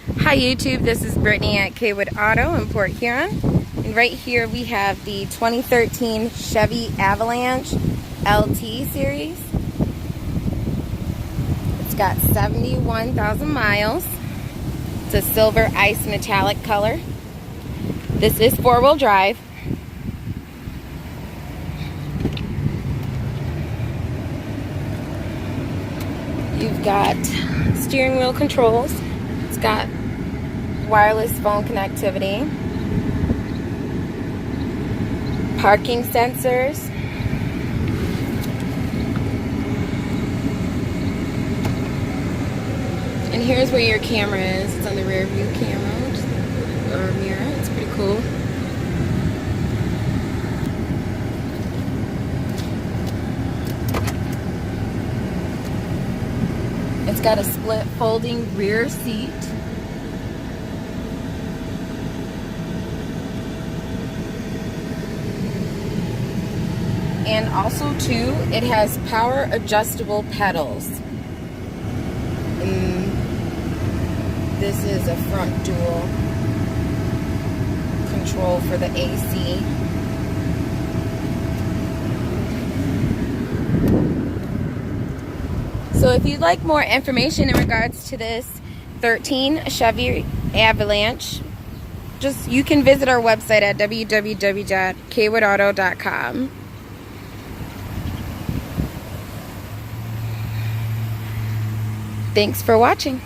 Hi YouTube, this is Brittany at Kaywood Auto in Port Huron. And right here we have the 2013 Chevy Avalanche LT series. It's got 71,000 miles. It's a silver ice metallic color. This is four-wheel drive. You've got steering wheel controls. It's got wireless phone connectivity, parking sensors, and here's where your camera is. It's on the rear view camera or mirror. It's pretty cool. It's got a split folding rear seat. And also too, it has power adjustable pedals. And this is a front dual control for the AC. So if you'd like more information in regards to this 13 Chevy Avalanche, you can visit our website at www.kaywoodauto.com. Thanks for watching.